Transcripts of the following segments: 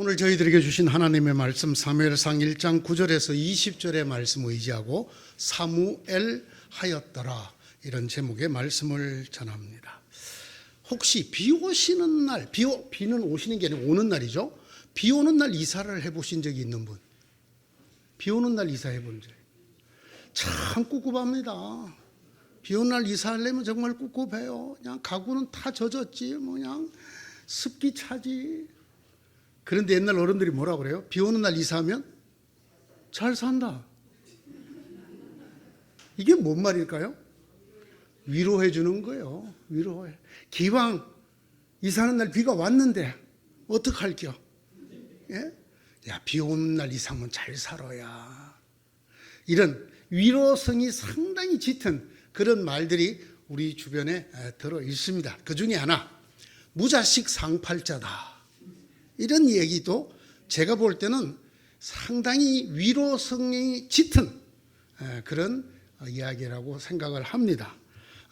오늘 저희들에게 주신 하나님의 말씀 사무엘상 1장 9절에서 20절의 말씀 의지하고 사무엘 하였더라, 이런 제목의 말씀을 전합니다. 혹시 비 오시는 날, 비는 오시는 게 아니라 오는 날이죠. 비 오는 날 이사를 해보신 적이 있는 분? 비 오는 날 이사해 본 적? 참 꿉꿉합니다. 비 오는 날 이사하려면 정말 꿉꿉해요. 그냥 가구는 다 젖었지, 그냥 습기 차지. 그런데 옛날 어른들이 뭐라 그래요? 비 오는 날 이사하면 잘 산다. 이게 뭔 말일까요? 위로해 주는 거예요. 위로해. 기왕 이사하는 날 비가 왔는데 어떡할겨? 예? 야, 비 오는 날 이사하면 잘 살아야. 이런 위로성이 상당히 짙은 그런 말들이 우리 주변에 들어 있습니다. 그 중에 하나, 무자식 상팔자다, 이런 얘기도 제가 볼 때는 상당히 위로성이 짙은 그런 이야기라고 생각을 합니다.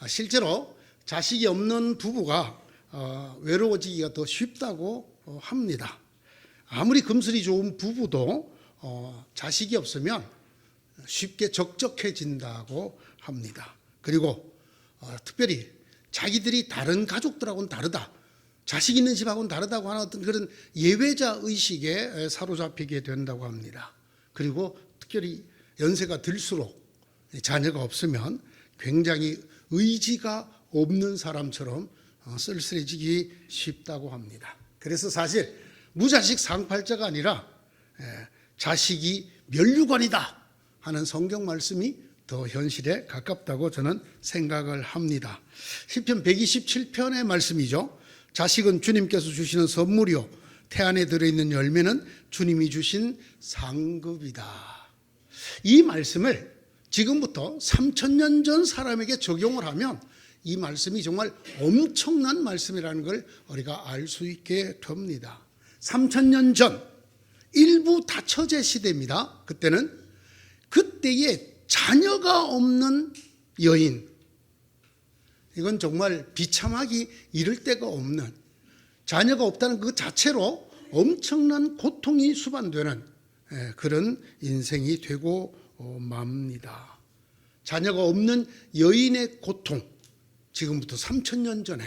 실제로 자식이 없는 부부가 외로워지기가 더 쉽다고 합니다. 아무리 금슬이 좋은 부부도 자식이 없으면 쉽게 적적해진다고 합니다. 그리고 특별히 자기들이 다른 가족들하고는 다르다, 자식 있는 집하고는 다르다고 하는 어떤 그런 예외자 의식에 사로잡히게 된다고 합니다. 그리고 특별히 연세가 들수록 자녀가 없으면 굉장히 의지가 없는 사람처럼 쓸쓸해지기 쉽다고 합니다. 그래서 사실 무자식 상팔자가 아니라 자식이 면류관이다 하는 성경 말씀이 더 현실에 가깝다고 저는 생각을 합니다. 시편 127편의 말씀이죠. 자식은 주님께서 주시는 선물이요, 태안에 들어있는 열매는 주님이 주신 상급이다. 이 말씀을 지금부터 3000년 전 사람에게 적용을 하면 이 말씀이 정말 엄청난 말씀이라는 걸 우리가 알 수 있게 됩니다. 3000년 전 일부 다처제 시대입니다. 그때에 자녀가 없는 여인, 이건 정말 비참하기 이를 데가 없는, 자녀가 없다는 그 자체로 엄청난 고통이 수반되는 그런 인생이 되고 맙니다. 자녀가 없는 여인의 고통, 지금부터 3000년 전에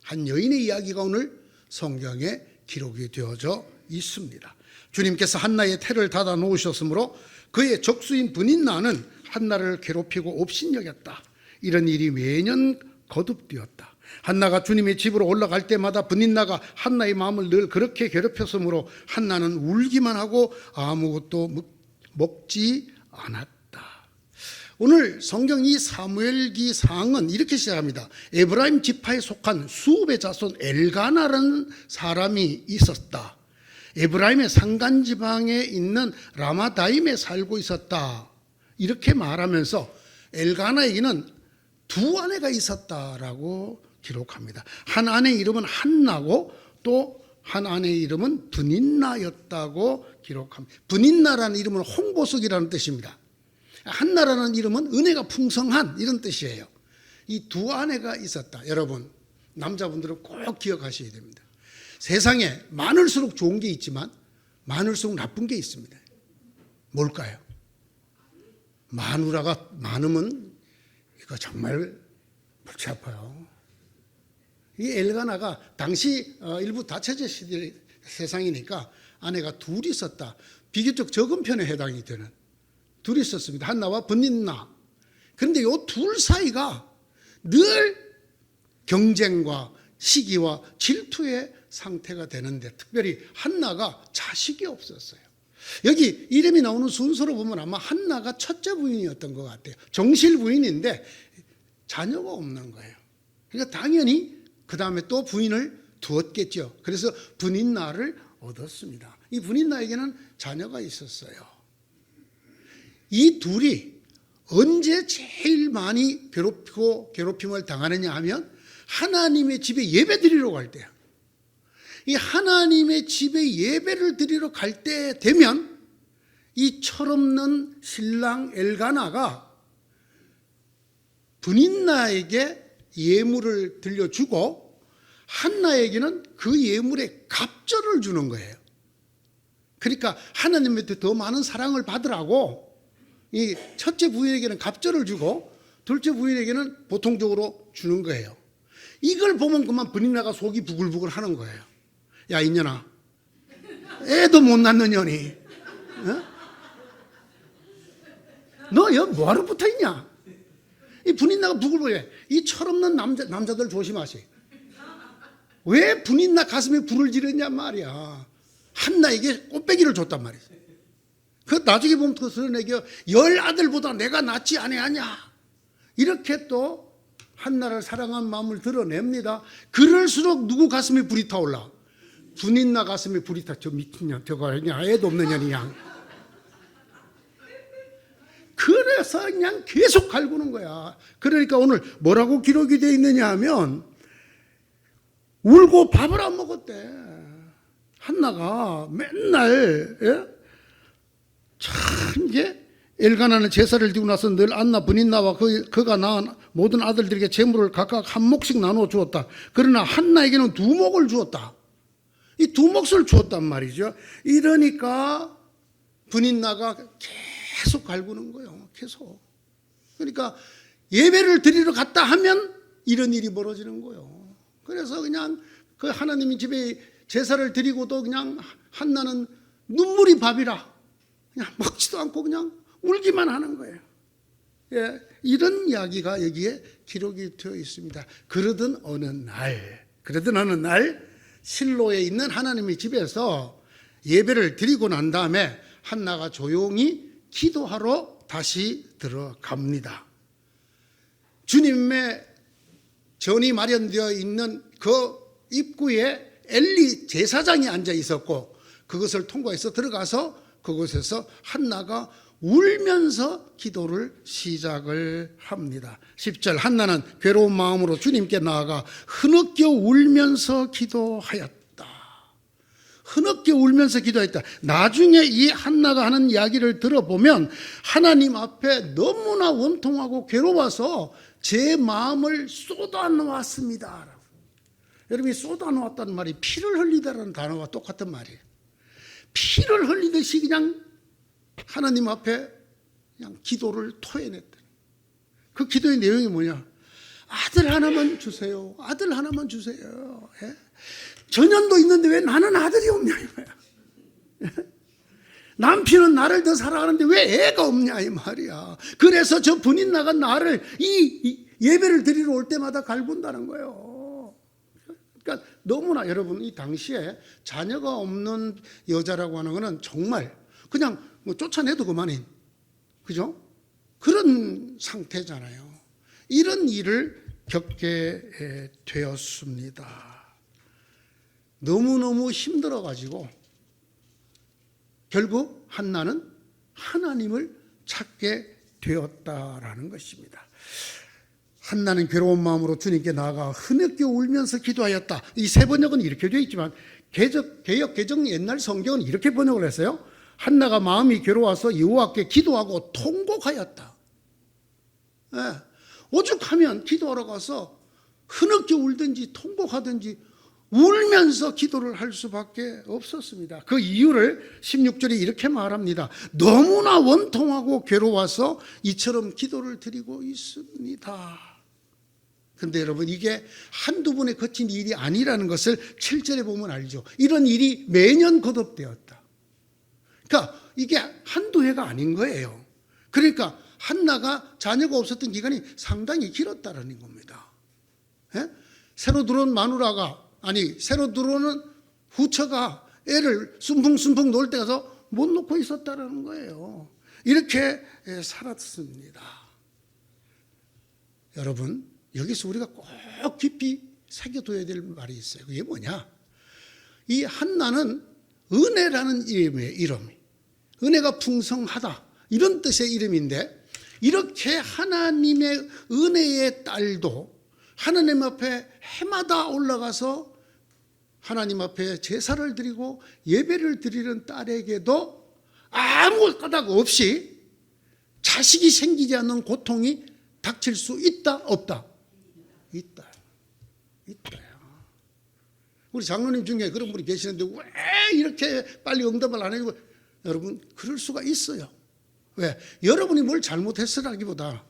한 여인의 이야기가 오늘 성경에 기록이 되어져 있습니다. 주님께서 한나의 태를 닫아 놓으셨으므로 그의 적수인 브닛나는 한나를 괴롭히고 업신여겼다. 이런 일이 매년 거듭되었다. 한나가 주님의 집으로 올라갈 때마다 브닛나가 한나의 마음을 늘 그렇게 괴롭혔으므로 한나는 울기만 하고 아무것도 먹지 않았다. 오늘 성경 이 사무엘기 상은 이렇게 시작합니다. 에브라임 지파에 속한 수읍의 자손 엘가나라는 사람이 있었다. 에브라임의 산간지방에 있는 라마다임에 살고 있었다. 이렇게 말하면서 엘가나에게는 두 아내가 있었다라고 기록합니다. 한 아내의 이름은 한나고 또 한 아내의 이름은 브닛나였다고 기록합니다. 브닛나라는 이름은 홍보석이라는 뜻입니다. 한나라는 이름은 은혜가 풍성한, 이런 뜻이에요. 이 두 아내가 있었다. 여러분, 남자분들은 꼭 기억하셔야 됩니다. 세상에 많을수록 좋은 게 있지만 많을수록 나쁜 게 있습니다. 뭘까요? 마누라가 많으면 이거 정말 골치 아파요. 이 엘가나가 당시 일부 다처제 시대 세상이니까 아내가 둘이 있었다. 비교적 적은 편에 해당이 되는 둘이 있었습니다. 한나와 브닛나. 그런데 이 둘 사이가 늘 경쟁과 시기와 질투의 상태가 되는데, 특별히 한나가 자식이 없었어요. 여기 이름이 나오는 순서로 보면 아마 한나가 첫째 부인이었던 것 같아요. 정실 부인인데 자녀가 없는 거예요. 그러니까 당연히 그 다음에 또 부인을 두었겠죠. 그래서 브닛나를 얻었습니다. 이 브닛나에게는 자녀가 있었어요. 이 둘이 언제 제일 많이 괴롭힘을 당하느냐 하면 하나님의 집에 예배 드리러 갈 때야. 이 하나님의 집에 예배를 드리러 갈 때 되면 이 철없는 신랑 엘가나가 브닛나에게 예물을 들려주고 한나에게는 그 예물에 갑절을 주는 거예요. 그러니까 하나님한테 더 많은 사랑을 받으라고 이 첫째 부인에게는 갑절을 주고 둘째 부인에게는 보통적으로 주는 거예요. 이걸 보면 그만 분인나가 속이 부글부글 하는 거예요. 야, 이년아, 애도 못 낳는 년이, 어? 너 여기 뭐하러 붙어 있냐? 이 분인나가 부글부글해. 이 철없는 남자들 조심하시. 왜 분인나 가슴에 불을 지르냐 말이야. 한나에게 꽃배기를 줬단 말이야. 그 나중에 보면 그 서른에게 10아들보다 내가 낫지 아니하냐. 이렇게 또 한나를 사랑한 마음을 드러냅니다. 그럴수록 누구 가슴에 불이 타올라? 분인나 가슴에 불이 타. 저 미친년, 저거 그냥 애도 없는 년이야. 그래서 그냥 계속 갈구는 거야. 그러니까 오늘 뭐라고 기록이 되어 있느냐 하면 울고 밥을 안 먹었대. 한나가 맨날, 예? 참 이제 엘가나는 제사를 드리고 나서 늘 안나 분인나와 그가 낳은 모든 아들들에게 재물을 각각 한 몫씩 나누어 주었다. 그러나 한나에게는 2몫을 주었다. 이 2몫을 주었단 말이죠. 이러니까 분인나가 계속 갈구는 거예요. 계속. 그러니까 예배를 드리러 갔다 하면 이런 일이 벌어지는 거예요. 그래서 그냥 그 하나님의 집에 제사를 드리고도 그냥 한나는 눈물이 밥이라 그냥 먹지도 않고 그냥 울기만 하는 거예요. 예, 이런 이야기가 여기에 기록이 되어 있습니다. 그러던 어느 날 실로에 있는 하나님의 집에서 예배를 드리고 난 다음에 한나가 조용히 기도하러 다시 들어갑니다. 주님의 전이 마련되어 있는 그 입구에 엘리 제사장이 앉아 있었고 그것을 통과해서 들어가서 그곳에서 한나가 울면서 기도를 시작을 합니다. 10절 한나는 괴로운 마음으로 주님께 나아가 흐느껴 울면서 기도하였다. 흐느껴 울면서 기도했다. 나중에 이 한나가 하는 이야기를 들어보면 하나님 앞에 너무나 원통하고 괴로워서 제 마음을 쏟아놓았습니다. 여러분이 쏟아놓았다는 말이 피를 흘리다라는 단어와 똑같은 말이에요. 피를 흘리듯이 그냥 하나님 앞에 그냥 기도를 토해냈다. 그 기도의 내용이 뭐냐? 아들 하나만 주세요. 아들 하나만 주세요. 예? 전년도 있는데 왜 나는 아들이 없냐 이거야. 남편은 나를 더 사랑하는데 왜 애가 없냐 이 말이야. 그래서 저 분인나가 나를 이 예배를 드리러 올 때마다 갈군다는 거예요. 그러니까 너무나 여러분 이 당시에 자녀가 없는 여자라고 하는 거는 정말 그냥 뭐 쫓아내도 그만인, 그죠? 그런 상태잖아요. 이런 일을 겪게 되었습니다. 너무너무 힘들어가지고 결국 한나는 하나님을 찾게 되었다라는 것입니다. 한나는 괴로운 마음으로 주님께 나아가 흐느껴 울면서 기도하였다. 이 세 번역은 이렇게 되어 있지만 개역 개정 옛날 성경은 이렇게 번역을 했어요. 한나가 마음이 괴로워서 여호와께 기도하고 통곡하였다. 예. 오죽하면 기도하러 가서 흐느껴 울든지 통곡하든지 울면서 기도를 할 수밖에 없었습니다. 그 이유를 16절에 이렇게 말합니다. 너무나 원통하고 괴로워서 이처럼 기도를 드리고 있습니다. 그런데 여러분 이게 한두 번에 거친 일이 아니라는 것을 7절에 보면 알죠. 이런 일이 매년 거듭되었다. 그러니까 이게 한두 해가 아닌 거예요. 그러니까 한나가 자녀가 없었던 기간이 상당히 길었다는 겁니다. 예? 새로 들어온 마누라가 새로 들어오는 후처가 애를 순풍순풍 놀 때 가서 못 놓고 있었다는 거예요. 이렇게 살았습니다. 여러분 여기서 우리가 꼭 깊이 새겨둬야 될 말이 있어요. 그게 뭐냐? 이 한나는 은혜라는 이름이 은혜가 풍성하다 이런 뜻의 이름인데 이렇게 하나님의 은혜의 딸도 하나님 앞에 해마다 올라가서 하나님 앞에 제사를 드리고 예배를 드리는 딸에게도 아무 까닭 없이 자식이 생기지 않는 고통이 닥칠 수 있다 없다? 있다. 있다요. 우리 장로님 중에 그런 분이 계시는데 왜 이렇게 빨리 응답을 안 해주고, 여러분 그럴 수가 있어요. 왜? 여러분이 뭘 잘못했으라기보다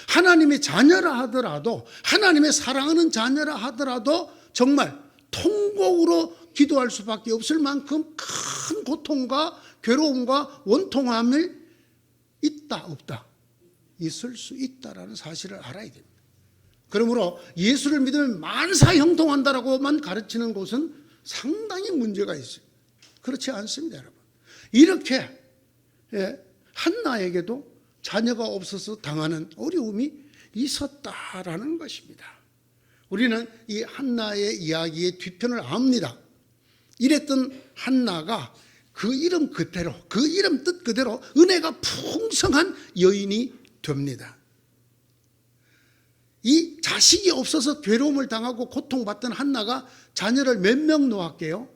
하나님의 자녀라 하더라도, 하나님의 사랑하는 자녀라 하더라도 정말 통곡으로 기도할 수밖에 없을 만큼 큰 고통과 괴로움과 원통함을 있다 없다? 있을 수 있다라는 사실을 알아야 됩니다. 그러므로 예수를 믿으면 만사 형통한다라고만 가르치는 곳은 상당히 문제가 있어요. 그렇지 않습니다, 여러분. 이렇게 한나에게도 자녀가 없어서 당하는 어려움이 있었다라는 것입니다. 우리는 이 한나의 이야기의 뒤편을 압니다. 이랬던 한나가 그 이름 그대로, 그 이름 뜻 그대로 은혜가 풍성한 여인이 됩니다. 이 자식이 없어서 괴로움을 당하고 고통받던 한나가 자녀를 몇 명 놓았게요?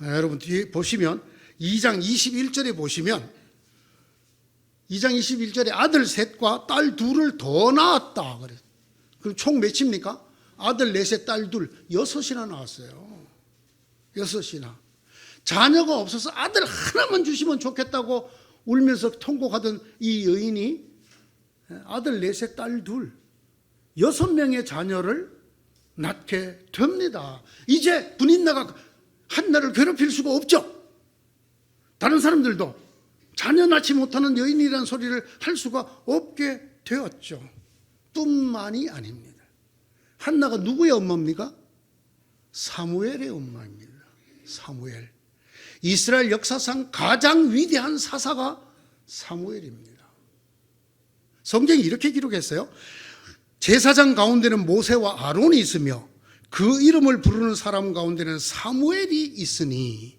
여러분 뒤에 보시면 2장 21절에 보시면 2장 21절에 아들 셋과 딸 둘을 더 낳았다 그래요. 그럼 총 몇입니까? 아들 넷에 딸 둘, 6이나 나왔어요. 6이나. 자녀가 없어서 아들 하나만 주시면 좋겠다고 울면서 통곡하던 이 여인이 아들 넷에 딸 둘, 6명의 자녀를 낳게 됩니다. 이제 분인나가 한나를 괴롭힐 수가 없죠. 다른 사람들도 자녀 낳지 못하는 여인이라는 소리를 할 수가 없게 되었죠. 뿐만이 아닙니다. 한나가 누구의 엄마입니까? 사무엘의 엄마입니다. 사무엘. 이스라엘 역사상 가장 위대한 사사가 사무엘입니다. 성경이 이렇게 기록했어요. 제사장 가운데는 모세와 아론이 있으며 그 이름을 부르는 사람 가운데는 사무엘이 있으니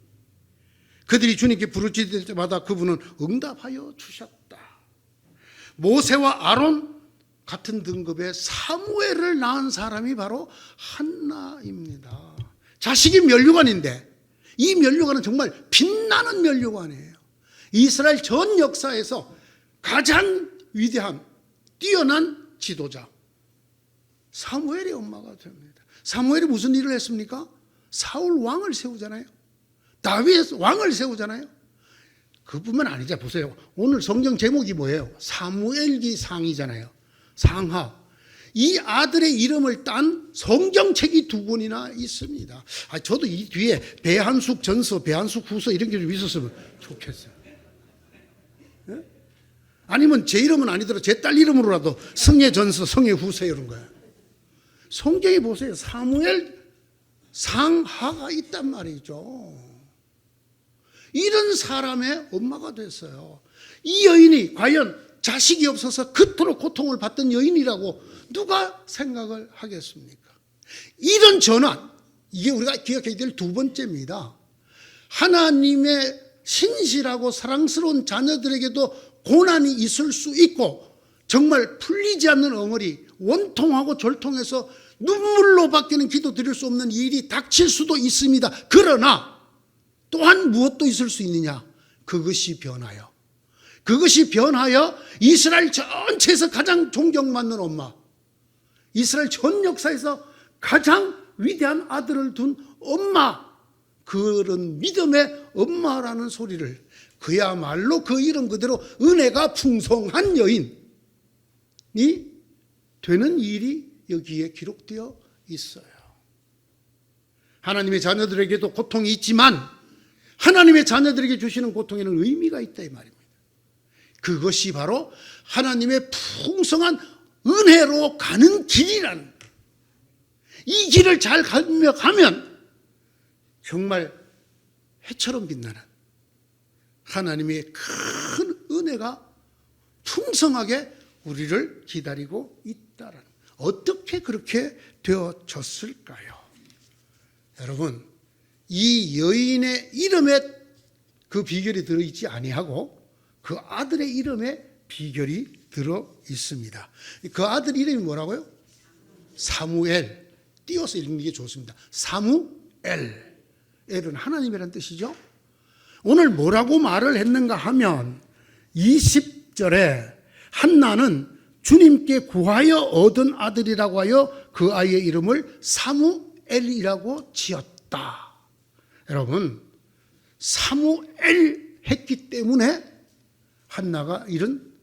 그들이 주님께 부르짖을 때마다 그분은 응답하여 주셨다. 모세와 아론 같은 등급의 사무엘을 낳은 사람이 바로 한나입니다. 자식이 면류관인데 이 면류관은 정말 빛나는 면류관이에요. 이스라엘 전 역사에서 가장 위대한 뛰어난 지도자 사무엘의 엄마가 됩니다. 사무엘이 무슨 일을 했습니까? 사울 왕을 세우잖아요. 다윗 왕을 세우잖아요. 그뿐만 아니죠. 보세요. 오늘 성경 제목이 뭐예요? 사무엘기 상이잖아요. 상하. 이 아들의 이름을 딴 성경책이 2권이나 있습니다. 저도 이 뒤에 배한숙 전서, 배한숙 후서 이런 게 좀 있었으면 좋겠어요. 네? 아니면 제 이름은 아니더라도 제 딸 이름으로라도 성의 전서, 성의 후서 이런 거예요. 성경에 보세요. 사무엘 상하가 있단 말이죠. 이런 사람의 엄마가 됐어요. 이 여인이 과연 자식이 없어서 그토록 고통을 받던 여인이라고 누가 생각을 하겠습니까? 이런 전환, 이게 우리가 기억해야 될 두 번째입니다. 하나님의 신실하고 사랑스러운 자녀들에게도 고난이 있을 수 있고 정말 풀리지 않는 엉어리, 원통하고 절통해서 눈물로 밖에는 기도 드릴 수 없는 일이 닥칠 수도 있습니다. 그러나 또한 무엇도 있을 수 있느냐? 그것이 변하여. 그것이 변하여 이스라엘 전체에서 가장 존경받는 엄마, 이스라엘 전 역사에서 가장 위대한 아들을 둔 엄마, 그런 믿음의 엄마라는 소리를, 그야말로 그 이름 그대로 은혜가 풍성한 여인이 되는 일이 여기에 기록되어 있어요. 하나님의 자녀들에게도 고통이 있지만 하나님의 자녀들에게 주시는 고통에는 의미가 있다 이 말입니다. 그것이 바로 하나님의 풍성한 은혜로 가는 길이라는, 이 길을 잘 가면 정말 해처럼 빛나는 하나님의 큰 은혜가 풍성하게 우리를 기다리고 있다라는, 어떻게 그렇게 되어졌을까요? 여러분, 이 여인의 이름에 그 비결이 들어있지 아니하고 그 아들의 이름에 비결이 들어 있습니다. 그 아들 이름이 뭐라고요? 사무엘. 띄어서 읽는 게 좋습니다. 사무엘. 엘은 하나님이라는 뜻이죠. 오늘 뭐라고 말을 했는가 하면 20절에 한나는 주님께 구하여 얻은 아들이라고 하여 그 아이의 이름을 사무엘이라고 사무엘이라고 지었다. 여러분, 사무엘 했기 때문에 한나가 이런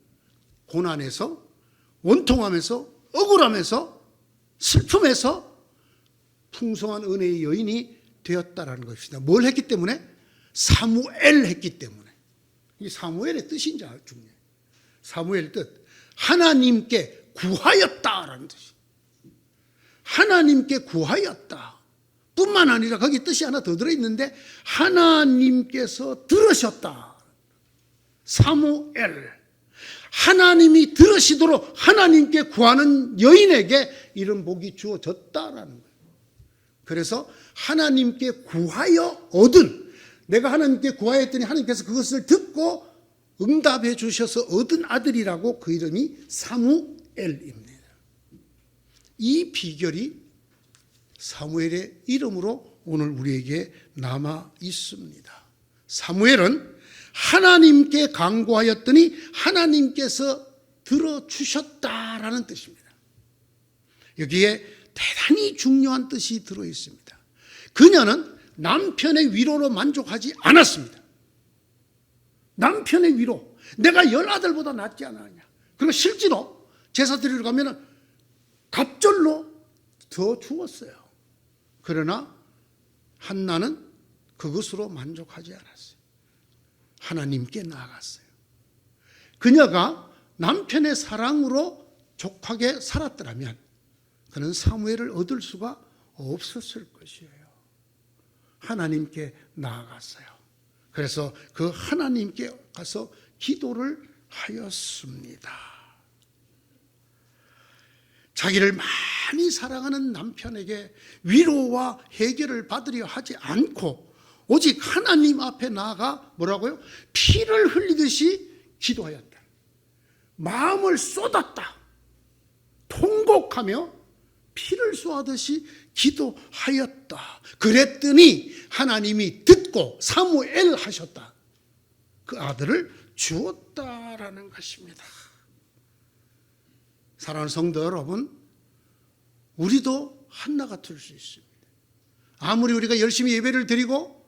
고난에서, 원통함에서, 억울함에서, 슬픔에서 풍성한 은혜의 여인이 되었다라는 것입니다. 뭘 했기 때문에? 사무엘 했기 때문에. 이 사무엘의 뜻이 이제 중요해요. 사무엘 뜻, 하나님께 구하였다라는 뜻이. 하나님께 구하였다 뿐만 아니라 거기 뜻이 하나 더 들어있는데, 하나님께서 들으셨다. 사무엘, 하나님이 들으시도록 하나님께 구하는 여인에게 이런 복이 주어졌다라는 거예요. 그래서 하나님께 구하여 얻은, 내가 하나님께 구하였더니 하나님께서 그것을 듣고 응답해 주셔서 얻은 아들이라고 그 이름이 사무엘입니다. 이 비결이 사무엘의 이름으로 오늘 우리에게 남아 있습니다. 사무엘은 하나님께 간구하였더니 하나님께서 들어주셨다라는 뜻입니다. 여기에 대단히 중요한 뜻이 들어있습니다. 그녀는 남편의 위로로 만족하지 않았습니다. 남편의 위로, 내가 10아들보다 낫지 않았냐. 그리고 실제로 제사 드리러 가면 갑절로 더 주었어요. 그러나 한나는 그것으로 만족하지 않았어요. 하나님께 나아갔어요. 그녀가 남편의 사랑으로 족하게 살았더라면 그는 사무엘을 얻을 수가 없었을 것이에요. 하나님께 나아갔어요. 그래서 그 하나님께 가서 기도를 하였습니다. 자기를 많이 사랑하는 남편에게 위로와 해결을 받으려 하지 않고 오직 하나님 앞에 나아가 뭐라고요? 피를 흘리듯이 기도하였다. 마음을 쏟았다. 통곡하며 피를 쏘아듯이 기도하였다. 그랬더니 하나님이 듣고 사무엘 하셨다. 그 아들을 주었다라는 것입니다. 사랑하는 성도 여러분, 우리도 한나 같을 수 있습니다. 아무리 우리가 열심히 예배를 드리고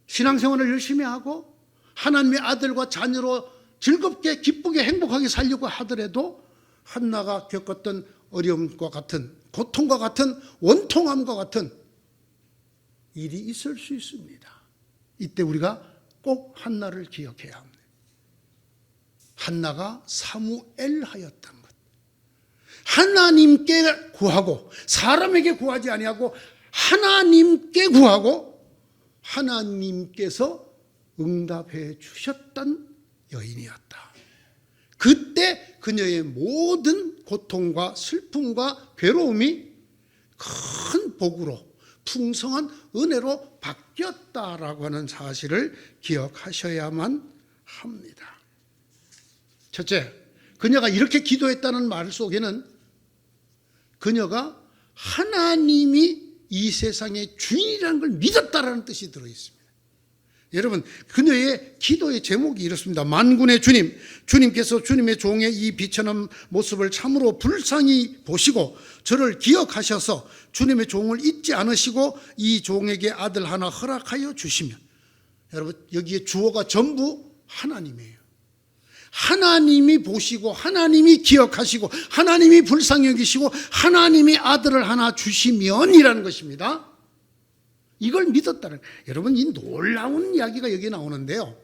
신앙생활을 열심히 하고 하나님의 아들과 자녀로 즐겁게 기쁘게 행복하게 살려고 하더라도 한나가 겪었던 어려움과 같은, 고통과 같은, 원통함과 같은 일이 있을 수 있습니다. 이때 우리가 꼭 한나를 기억해야 합니다. 한나가 사무엘 하였던 것. 하나님께 구하고 사람에게 구하지 아니하고 하나님께 구하고 하나님께서 응답해 주셨던 여인이었다. 그때 그녀의 모든 고통과 슬픔과 괴로움이 큰 복으로 풍성한 은혜로 바뀌었다라고 하는 사실을 기억하셔야만 합니다. 첫째, 그녀가 이렇게 기도했다는 말 속에는 그녀가 하나님이 이 세상의 주인이라는 걸 믿었다라는 뜻이 들어있습니다. 여러분, 그녀의 기도의 제목이 이렇습니다. 만군의 주님, 주님께서 주님의 종의 이 비천한 모습을 참으로 불쌍히 보시고 저를 기억하셔서 주님의 종을 잊지 않으시고 이 종에게 아들 하나 허락하여 주시면, 여러분, 여기에 주어가 전부 하나님이에요. 하나님이 보시고 하나님이 기억하시고 하나님이 불쌍히 여기시고 하나님이 아들을 하나 주시면이라는 것입니다. 이걸 믿었다는, 여러분, 이 놀라운 이야기가 여기 나오는데요.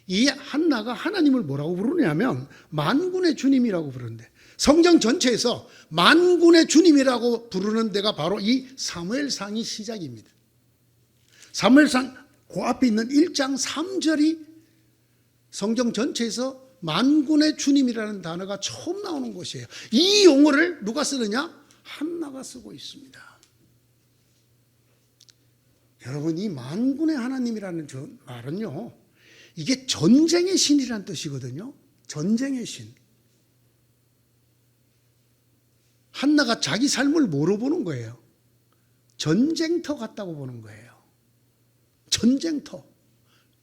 이 한나가 하나님을 뭐라고 부르냐면 만군의 주님이라고 부르는데, 성경 전체에서 만군의 주님이라고 부르는 데가 바로 이 사무엘상이 시작입니다. 사무엘상 그 앞에 있는 1장 3절이 성경 전체에서 만군의 주님이라는 단어가 처음 나오는 곳이에요. 이 용어를 누가 쓰느냐? 한나가 쓰고 있습니다. 여러분, 이 만군의 하나님이라는 말은요, 이게 전쟁의 신이라는 뜻이거든요. 전쟁의 신. 한나가 자기 삶을 뭐로 보는 거예요? 전쟁터 같다고 보는 거예요. 전쟁터.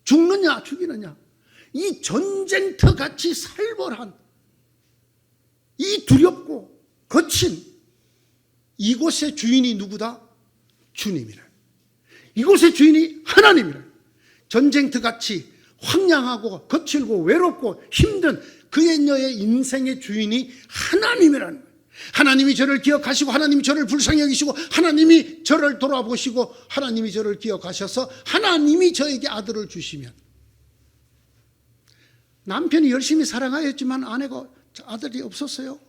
죽느냐 죽이느냐. 이 전쟁터 같이 살벌한, 이 두렵고 거친 이곳의 주인이 누구다? 주님이라. 이곳의 주인이 하나님이라. 전쟁터같이 황량하고 거칠고 외롭고 힘든 그의 인생의 주인이 하나님이라는 거예요. 하나님이 저를 기억하시고 하나님이 저를 불쌍히 여기시고 하나님이 저를 돌아보시고 하나님이 저를 기억하셔서 하나님이 저에게 아들을 주시면, 남편이 열심히 사랑하였지만 아내가 아들이 없었어요.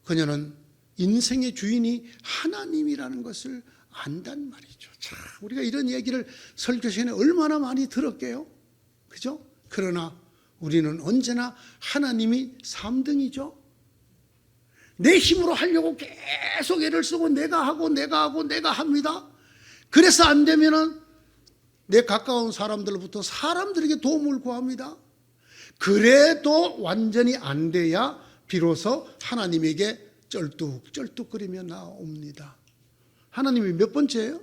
그녀는 인생의 주인이 하나님이라는 것을 안단 말이죠. 자, 우리가 이런 얘기를 설교 시간에 얼마나 많이 들었게요. 그죠? 그러나 우리는 언제나 하나님이 3등이죠. 내 힘으로 하려고 계속 애를 쓰고 내가 합니다. 그래서 안 되면은 내 가까운 사람들로부터 사람들에게 도움을 구합니다. 그래도 완전히 안 돼야 비로소 하나님에게 쩔뚝쩔뚝거리며 나옵니다. 하나님이 몇 번째예요?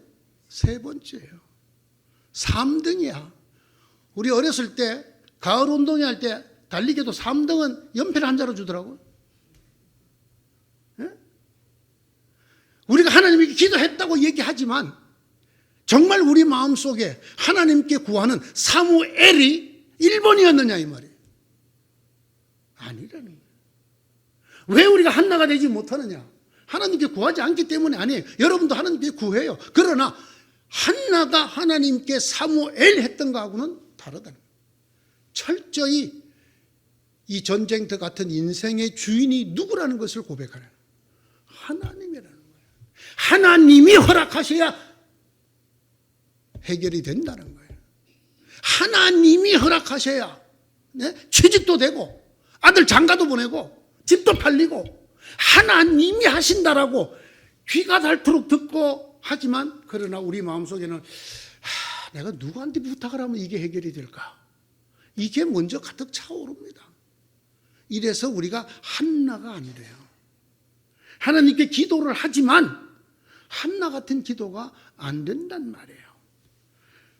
3번째예요. 3등이야. 우리 어렸을 때 가을 운동회 할 때 달리기도 3등은 연필 한 자로 주더라고요. 예? 우리가 하나님에게 기도했다고 얘기하지만 정말 우리 마음속에 하나님께 구하는 사무엘이 1번이었느냐 이 말이에요. 아니라는 거예요. 왜 우리가 한나가 되지 못하느냐? 하나님께 구하지 않기 때문에 아니에요. 여러분도 하나님께 구해요. 그러나 한나가 하나님께 사무엘 했던 거하고는 다르다는 거예요. 철저히 이 전쟁터 같은 인생의 주인이 누구라는 것을 고백하는 거예요. 하나님이라는 거예요. 하나님이 허락하셔야 해결이 된다는 거예요. 하나님이 허락하셔야 취직도 되고 아들 장가도 보내고 집도 팔리고 하나님이 하신다라고 귀가 닳도록 듣고 하지만, 그러나 우리 마음속에는 내가 누구한테 부탁을 하면 이게 해결이 될까? 이게 먼저 가득 차오릅니다. 이래서 우리가 한나가 안 돼요. 하나님께 기도를 하지만 한나 같은 기도가 안 된단 말이에요.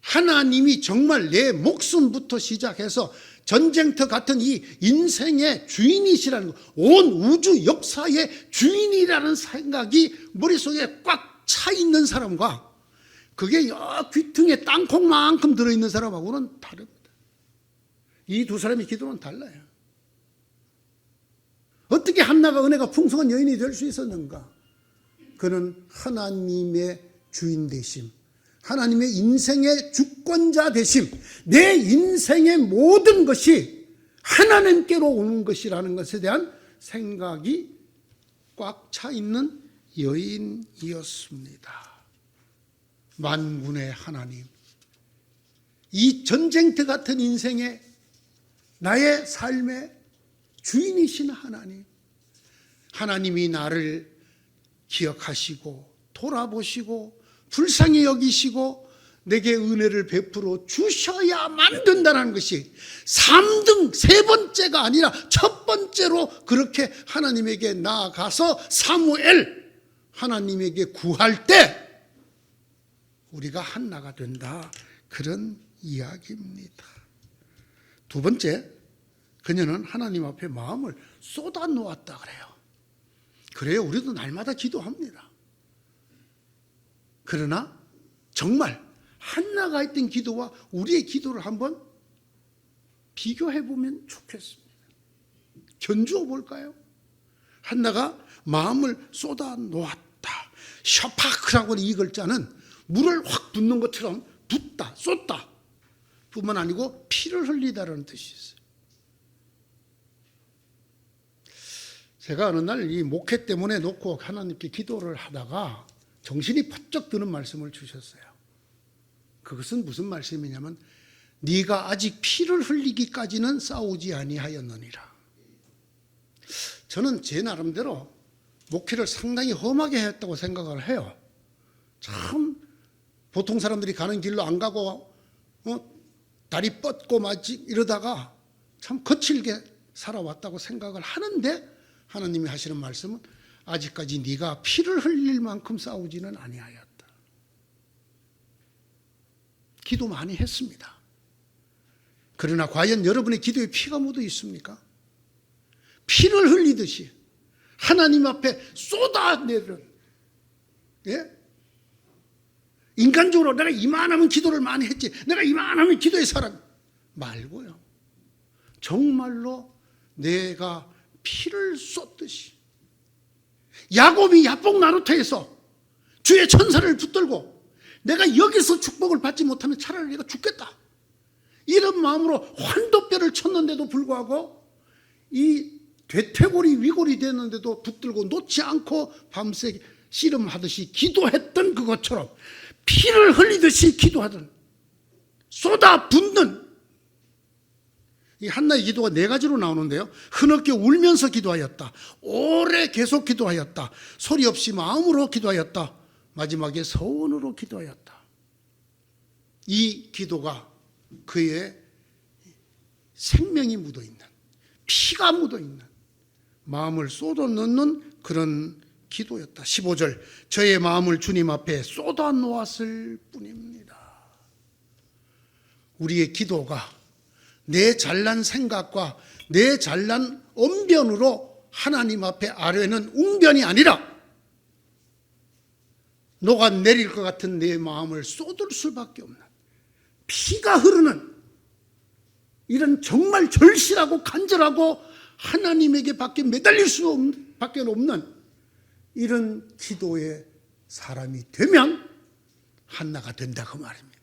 하나님이 정말 내 목숨부터 시작해서 전쟁터 같은 이 인생의 주인이시라는 것, 온 우주 역사의 주인이라는 생각이 머릿속에 꽉 차 있는 사람과 그게 귀퉁이에 땅콩만큼 들어있는 사람하고는 다릅니다. 이 두 사람의 기도는 달라요. 어떻게 한나가 은혜가 풍성한 여인이 될 수 있었는가? 그는 하나님의 주인 되심, 하나님의 인생의 주권자 되심, 내 인생의 모든 것이 하나님께로 오는 것이라는 것에 대한 생각이 꽉 차 있는 여인이었습니다. 만군의 하나님, 이 전쟁터 같은 인생에 나의 삶의 주인이신 하나님, 하나님이 나를 기억하시고 돌아보시고 불쌍히 여기시고 내게 은혜를 베풀어 주셔야만 된다는 것이 3등, 3번째가 아니라 첫 번째로 그렇게 하나님에게 나아가서 사무엘, 하나님에게 구할 때 우리가 한나가 된다, 그런 이야기입니다. 두 번째, 그녀는 하나님 앞에 마음을 쏟아 놓았다 그래요. 그래요, 우리도 날마다 기도합니다. 그러나 정말 한나가 했던 기도와 우리의 기도를 한번 비교해 보면 좋겠습니다. 견주어 볼까요? 한나가 마음을 쏟아 놓았다. 샤파크라고 이 글자는 물을 확 붓는 것처럼 붓다, 쏟다 뿐만 아니고 피를 흘리다라는 뜻이 있어요. 제가 어느 날 이 목회 때문에 놓고 하나님께 기도를 하다가 정신이 번쩍 드는 말씀을 주셨어요. 그것은 무슨 말씀이냐면, 네가 아직 피를 흘리기까지는 싸우지 아니하였느니라. 저는 제 나름대로 목회를 상당히 험하게 했다고 생각을 해요. 참 보통 사람들이 가는 길로 안 가고 다리 뻗고 마치 이러다가 참 거칠게 살아왔다고 생각을 하는데, 하나님이 하시는 말씀은 아직까지 네가 피를 흘릴 만큼 싸우지는 아니하였다. 기도 많이 했습니다. 그러나 과연 여러분의 기도에 피가 묻어 있습니까? 피를 흘리듯이 하나님 앞에 쏟아내는, 인간적으로 내가 이만하면 기도를 많이 했지, 내가 이만하면 기도의 사람 말고요. 정말로 내가 피를 쏟듯이 야곱이 야복 나루터에서 주의 천사를 붙들고 내가 여기서 축복을 받지 못하면 차라리 내가 죽겠다, 이런 마음으로 환도뼈를 쳤는데도 불구하고 이 되퇴골이 위골이 됐는데도 붙들고 놓지 않고 밤새 씨름하듯이 기도했던 그것처럼 피를 흘리듯이 기도하던, 쏟아붓는 이 한나의 기도가 네 가지로 나오는데요. 흐느껴 울면서 기도하였다, 오래 계속 기도하였다, 소리 없이 마음으로 기도하였다, 마지막에 서원으로 기도하였다. 이 기도가 그의 생명이 묻어있는, 피가 묻어있는, 마음을 쏟아넣는 그런 기도였다. 15절, 저의 마음을 주님 앞에 쏟아놓았을 뿐입니다. 우리의 기도가 내 잘난 생각과 내 잘난 언변으로 하나님 앞에 아뢰는 웅변이 아니라 녹아내릴 것 같은 내 마음을 쏟을 수밖에 없는, 피가 흐르는 이런 정말 절실하고 간절하고 하나님에게 밖에 매달릴 수밖에 없는 이런 기도의 사람이 되면 한나가 된다, 그 말입니다.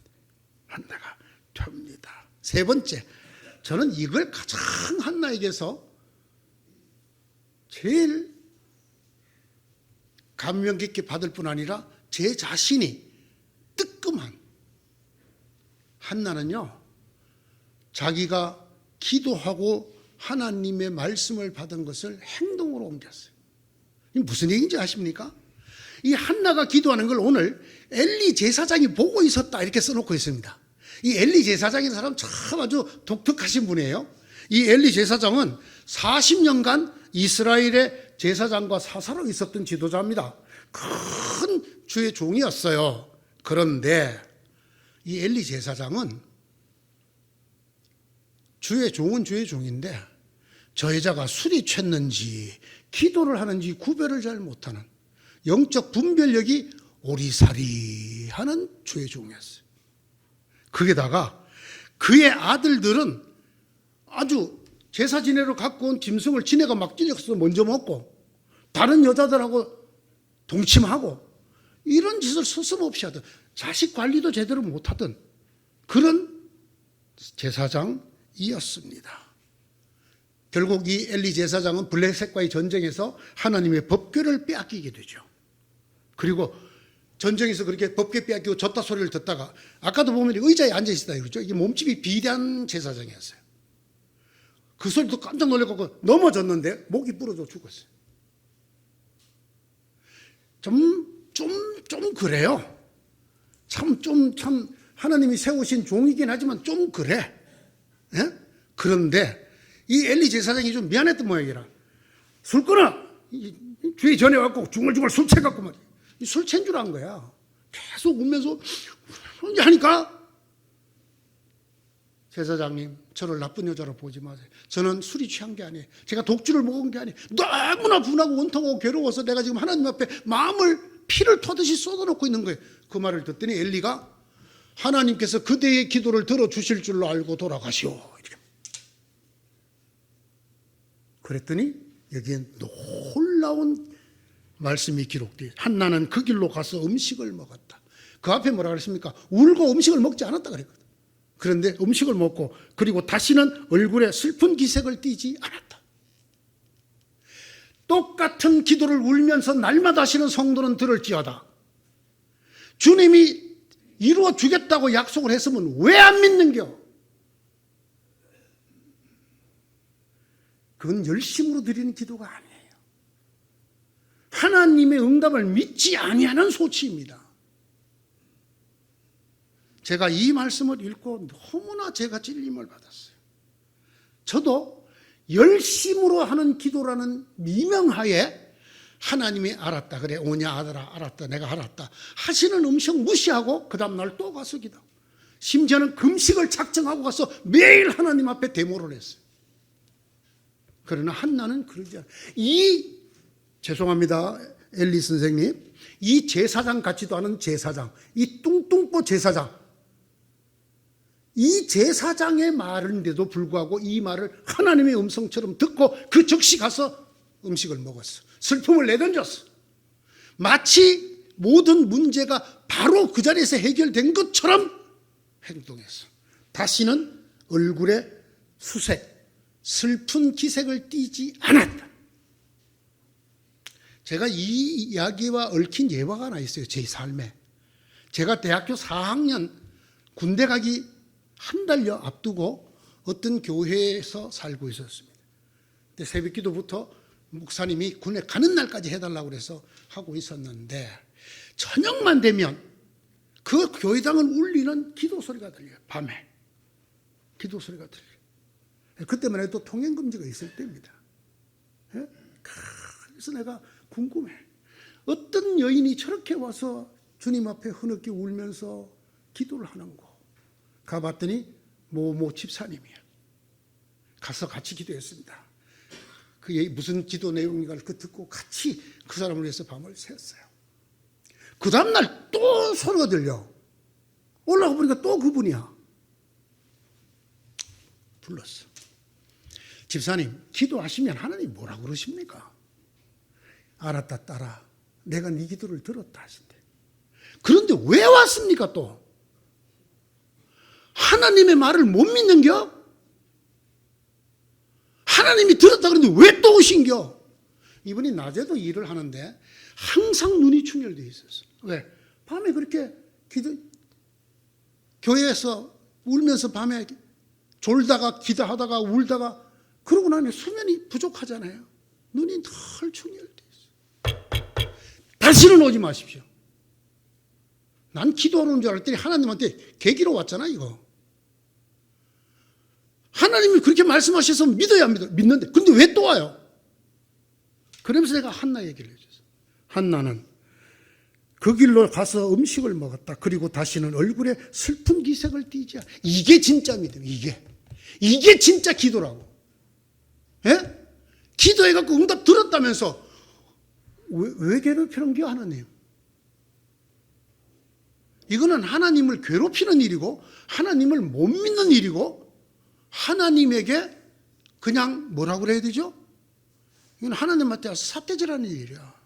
한나가 됩니다. 세 번째, 저는 이걸 가장 한나에게서 제일 감명 깊게 받을 뿐 아니라 제 자신이 뜨끔한, 한나는요, 자기가 기도하고 하나님의 말씀을 받은 것을 행동으로 옮겼어요. 이게 무슨 얘기인지 아십니까? 이 한나가 기도하는 걸 오늘 엘리 제사장이 보고 있었다, 이렇게 써놓고 있습니다. 이 엘리 제사장이라는 사람 참 아주 독특하신 분이에요. 이 엘리 제사장은 40년간 이스라엘의 제사장과 사사로 있었던 지도자입니다. 큰 주의 종이었어요. 그런데 이 엘리 제사장은 주의 종은 주의 종인데 저 여자가 술이 챘는지 기도를 하는지 구별을 잘 못하는, 영적 분별력이 오리사리하는 주의 종이었어요. 거기다가 그의 아들들은 아주 제사 지내러 갖고 온 짐승을 지네가 막 찢어서 먼저 먹고 다른 여자들하고 동침하고 이런 짓을 서슴없이 하던, 자식 관리도 제대로 못하던 그런 제사장이었습니다. 결국 이 엘리 제사장은 블레셋과의 전쟁에서 하나님의 법궤를 빼앗기게 되죠. 그리고 전쟁에서 그렇게 법궤 빼앗기고 졌다 소리를 듣다가, 아까도 보면 의자에 앉아있다 그러죠. 이게 몸집이 비대한 제사장이었어요. 그 소리 듣고 깜짝 놀라고 넘어졌는데 목이 부러져 죽었어요. 좀 그래요. 참 하나님이 세우신 종이긴 하지만 좀 그래. 예? 그런데 이 엘리 제사장이 좀 미안했던 모양이라, 술 끊어! 주의 전에 왔고 중얼중얼 술 채갖고 말이야. 술 채인 줄 안 거야. 계속 울면서 하니까, 제사장님, 저를 나쁜 여자로 보지 마세요. 저는 술이 취한 게 아니에요. 제가 독주를 먹은 게 아니에요. 너무나 분하고 원통하고 괴로워서 내가 지금 하나님 앞에 마음을 피를 터듯이 쏟아놓고 있는 거예요. 그 말을 듣더니 엘리가, 하나님께서 그대의 기도를 들어주실 줄로 알고 돌아가시오, 이렇게. 그랬더니 여기엔 놀라운 말씀이 기록돼요. 한나는 그 길로 가서 음식을 먹었다. 그 앞에 뭐라 그랬습니까? 울고 음식을 먹지 않았다 그랬거든. 그런데 음식을 먹고, 그리고 다시는 얼굴에 슬픈 기색을 띠지 않았다. 똑같은 기도를 울면서 날마다 하시는 성도는 들을지어다. 주님이 이루어 주겠다고 약속을 했으면 왜 안 믿는겨? 그건 열심으로 드리는 기도가 아니에요. 하나님의 응답을 믿지 아니하는 소치입니다. 제가 이 말씀을 읽고 너무나 제가 찔림을 받았어요. 저도 열심으로 하는 기도라는 미명하에 하나님이 알았다, 그래 오냐 아들아 알았다, 내가 알았다 하시는 음식 무시하고 그 다음날 또 가서 기도, 심지어는 금식을 작정하고 가서 매일 하나님 앞에 데모를 했어요. 그러나 한나는 그러지 않아요. 죄송합니다 엘리 선생님, 이 제사장 같지도 않은 제사장, 이 뚱뚱뽀 제사장, 이 제사장의 말인데도 불구하고 이 말을 하나님의 음성처럼 듣고 그 즉시 가서 음식을 먹었어. 슬픔을 내던졌어. 마치 모든 문제가 바로 그 자리에서 해결된 것처럼 행동했어. 다시는 얼굴에 수색, 슬픈 기색을 띠지 않았다. 제가 이 이야기와 얽힌 예화가 하나 있어요. 제 삶에. 제가 대학교 4학년 군대 가기 한 달여 앞두고 어떤 교회에서 살고 있었습니다. 근데 새벽 기도부터 목사님이 군에 가는 날까지 해달라고 그래서 하고 있었는데, 저녁만 되면 그 교회당을 울리는 기도 소리가 들려요. 밤에 기도 소리가 들려요. 그때만 해도 통행금지가 있을 때입니다. 그래서 내가 궁금해. 어떤 여인이 저렇게 와서 주님 앞에 흐느끼 울면서 기도를 하는 거. 가봤더니 모 집사님이야. 가서 같이 기도했습니다. 그게 무슨 기도 내용인가를 듣고 같이 그 사람을 위해서 밤을 새웠어요. 그 다음날 또 소리가 들려. 올라가 보니까 또 그분이야. 불렀어. 집사님, 기도하시면 하나님 뭐라고 그러십니까? 알았다 딸아, 내가 네 기도를 들었다 하신대. 그런데 왜 왔습니까 또? 하나님의 말을 못 믿는겨? 하나님이 들었다 그러는데 왜 또 오신겨? 이분이 낮에도 일을 하는데 항상 눈이 충혈되어 있었어. 왜? 밤에 그렇게 교회에서 울면서 밤에 졸다가 기도하다가 울다가 그러고 나면 수면이 부족하잖아요. 눈이 늘 충혈되어 있어. 다시는 오지 마십시오. 난 기도하러 온 줄 알았더니 하나님한테 계기로 왔잖아 이거. 하나님이 그렇게 말씀하셔서 믿어야 믿는데 근데 왜 또 와요? 그러면서 내가 한나 얘기를 해줬어. 한나는 그 길로 가서 음식을 먹었다. 그리고 다시는 얼굴에 슬픈 기색을 띠지 않아. 이게 진짜 믿음. 이게 진짜 기도라고. 예? 기도해갖고 응답 들었다면서 왜 괴롭히는 게 하나님? 이거는 하나님을 괴롭히는 일이고 하나님을 못 믿는 일이고 하나님에게 그냥 뭐라고 그래야 되죠? 이건 하나님한테 삿대질하는 일이야.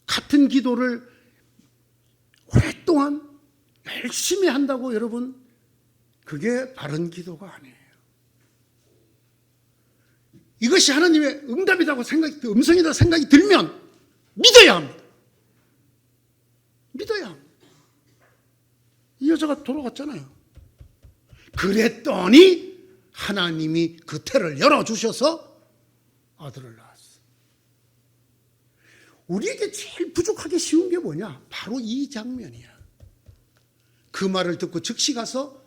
같은 기도를 오랫동안 열심히 한다고 여러분, 그게 바른 기도가 아니에요. 이것이 하나님의 응답이라고 음성이다 생각이 들면 믿어야 합니다. 믿어야 합니다. 이 여자가 돌아갔잖아요. 그랬더니 하나님이 그 태를 열어주셔서 아들을 낳았어. 우리에게 제일 부족하기 쉬운 게 뭐냐? 바로 이 장면이야. 그 말을 듣고 즉시 가서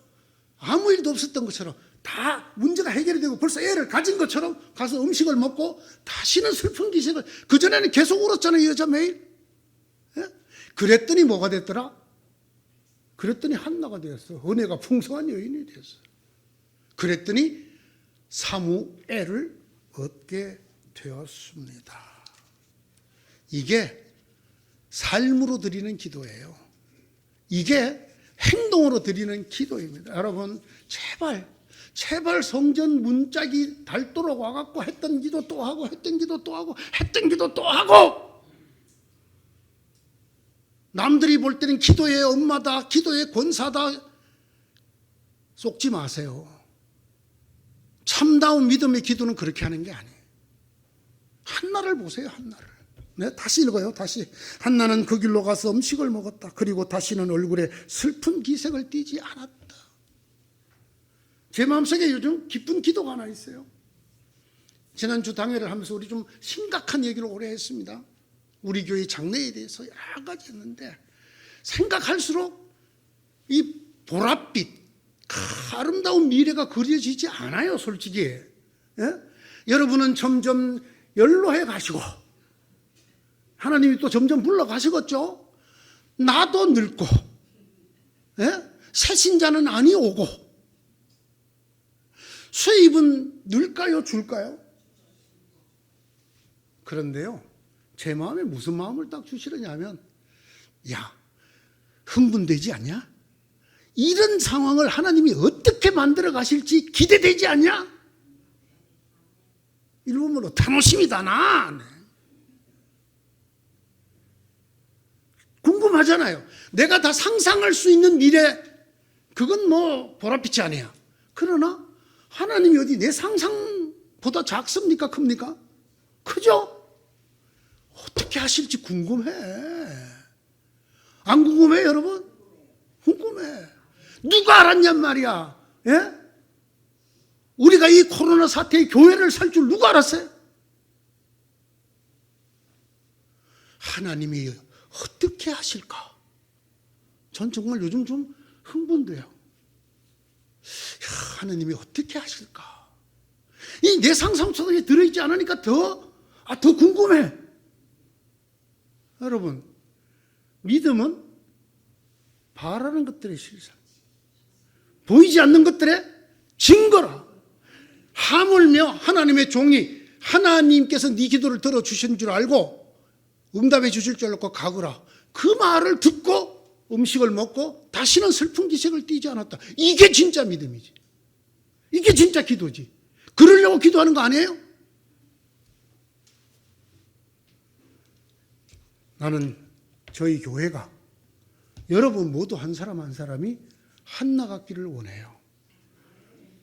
아무 일도 없었던 것처럼 다 문제가 해결이 되고 벌써 애를 가진 것처럼 가서 음식을 먹고 다시는 슬픈 기색을, 그전에는 계속 울었잖아요, 이 여자 매일. 예? 그랬더니 뭐가 됐더라? 그랬더니 한나가 되었어. 은혜가 풍성한 여인이 되었어. 그랬더니 사무엘을 얻게 되었습니다. 이게 삶으로 드리는 기도예요. 이게 행동으로 드리는 기도입니다. 여러분, 제발 성전 문짝이 닳도록 와갖고 했던 기도 또 하고 했던 기도 또 하고 했던 기도 또 하고, 남들이 볼 때는 기도의 엄마다, 기도의 권사다, 속지 마세요. 참다운 믿음의 기도는 그렇게 하는 게 아니에요. 한나를 보세요, 한나를. 네, 다시 읽어요. 다시. 한나는 그 길로 가서 음식을 먹었다. 그리고 다시는 얼굴에 슬픈 기색을 띠지 않았다. 제 마음속에 요즘 기쁜 기도가 하나 있어요. 지난주 당회를 하면서 우리 좀 심각한 얘기를 오래 했습니다. 우리 교회 장래에 대해서 여러 가지 했는데, 생각할수록 이 보랏빛 아름다운 미래가 그려지지 않아요, 솔직히. 예? 여러분은 점점 연로해 가시고 하나님이 또 점점 불러가시겠죠. 나도 늙고, 예? 새신자는 아니 오고. 수입은 늘까요, 줄까요? 그런데요, 제 마음에 무슨 마음을 딱 주시려냐면, 야, 흥분되지 않냐? 이런 상황을 하나님이 어떻게 만들어 가실지 기대되지 않냐? 일본말로 타노심이다 나. 궁금하잖아요. 내가 다 상상할 수 있는 미래, 그건 뭐 보랏빛이 아니야. 그러나 하나님이 어디 내 상상보다 작습니까? 큽니까? 크죠? 어떻게 하실지 궁금해. 안 궁금해, 여러분? 궁금해. 누가 알았냔 말이야. 예? 우리가 이 코로나 사태에 교회를 살 줄 누가 알았어요? 하나님이 어떻게 하실까? 전 정말 요즘 좀 흥분돼요. 하나님이 어떻게 하실까? 이 내 상상 속에 들어있지 않으니까 더 궁금해. 여러분, 믿음은 바라는 것들의 실상, 보이지 않는 것들의 증거라. 하물며 하나님의 종이 하나님께서 네 기도를 들어주신 줄 알고 응답해 주실 줄 알고 가거라. 그 말을 듣고 음식을 먹고 다시는 슬픈 기색을 띠지 않았다. 이게 진짜 믿음이지. 이게 진짜 기도지. 그러려고 기도하는 거 아니에요? 나는 저희 교회가 여러분 모두 한 사람 한 사람이 한나 같기를 원해요.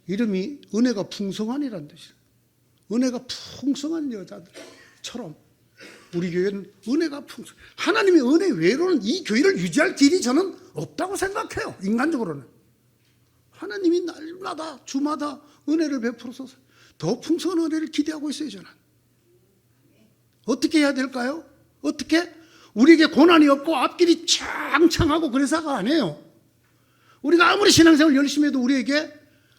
이름이 은혜가 풍성한이라는 뜻이에요. 은혜가 풍성한 여자들처럼 우리 교회는 은혜가 풍성. 하나님의 은혜 외로는 이 교회를 유지할 길이 저는 없다고 생각해요. 인간적으로는. 하나님이 날마다 주마다 은혜를 베풀어서 더 풍성한 은혜를 기대하고 있어요. 저는. 어떻게 해야 될까요? 어떻게? 우리에게 고난이 없고 앞길이 창창하고 그래서가 아니에요. 우리가 아무리 신앙생활 열심히 해도 우리에게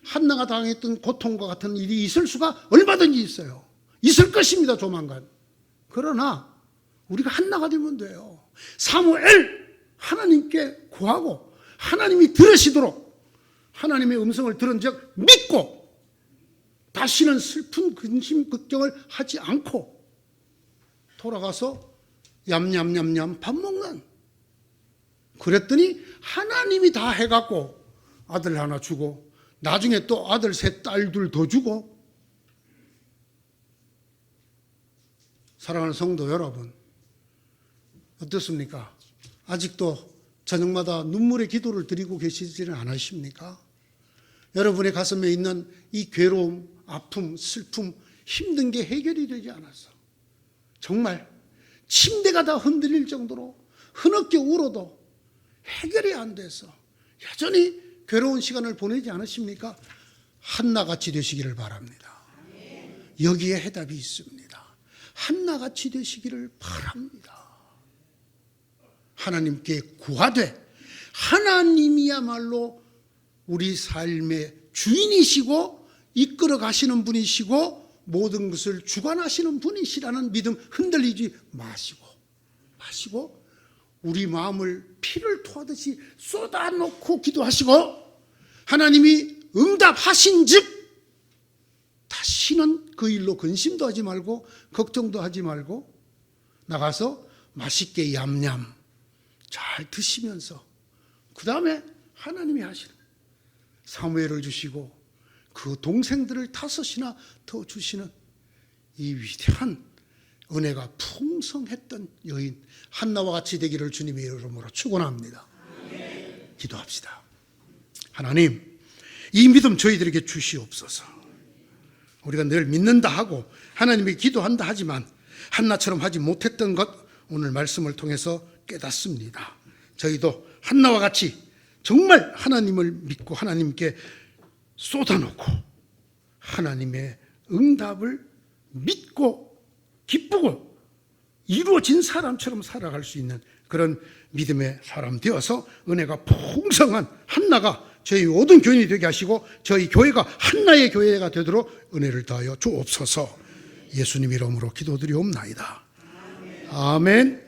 한나가 당했던 고통과 같은 일이 있을 수가 얼마든지 있어요. 있을 것입니다. 조만간. 그러나 우리가 한나가 되면 돼요. 사무엘, 하나님께 구하고 하나님이 들으시도록 하나님의 음성을 들은 적 믿고 다시는 슬픈 근심 걱정을 하지 않고 돌아가서 얌얌얌얌 밥 먹는. 그랬더니 하나님이 다 해갖고 아들 하나 주고 나중에 또 아들 셋, 딸 둘 더 주고. 사랑하는 성도 여러분, 어떻습니까? 아직도 저녁마다 눈물의 기도를 드리고 계시지는 않으십니까? 여러분의 가슴에 있는 이 괴로움, 아픔, 슬픔, 힘든 게 해결이 되지 않았어. 정말 침대가 다 흔들릴 정도로 흐느껴 울어도 해결이 안 돼서 여전히 괴로운 시간을 보내지 않으십니까? 한나같이 되시기를 바랍니다. 여기에 해답이 있습니다. 한나같이 되시기를 바랍니다. 하나님께 구하되 하나님이야말로 우리 삶의 주인이시고 이끌어 가시는 분이시고 모든 것을 주관하시는 분이시라는 믿음 흔들리지 마시고 우리 마음을 피를 토하듯이 쏟아놓고 기도하시고 하나님이 응답하신 즉 다시는 그 일로 근심도 하지 말고 걱정도 하지 말고 나가서 맛있게 얌얌 잘 드시면서 그 다음에 하나님이 하시는 사무엘을 주시고 그 동생들을 5이나 더 주시는 이 위대한 은혜가 풍성했던 여인 한나와 같이 되기를 주님의 이름으로 축원합니다. 기도합시다. 하나님, 이 믿음 저희들에게 주시옵소서. 우리가 늘 믿는다 하고 하나님에게 기도한다 하지만 한나처럼 하지 못했던 것 오늘 말씀을 통해서 깨닫습니다. 저희도 한나와 같이 정말 하나님을 믿고 하나님께 쏟아놓고 하나님의 응답을 믿고 기쁘고 이루어진 사람처럼 살아갈 수 있는 그런 믿음의 사람 되어서 은혜가 풍성한 한나가 저희 모든 교인이 되게 하시고 저희 교회가 한나의 교회가 되도록 은혜를 다하여 주옵소서. 예수님 이름으로 기도드리옵나이다. 아멘.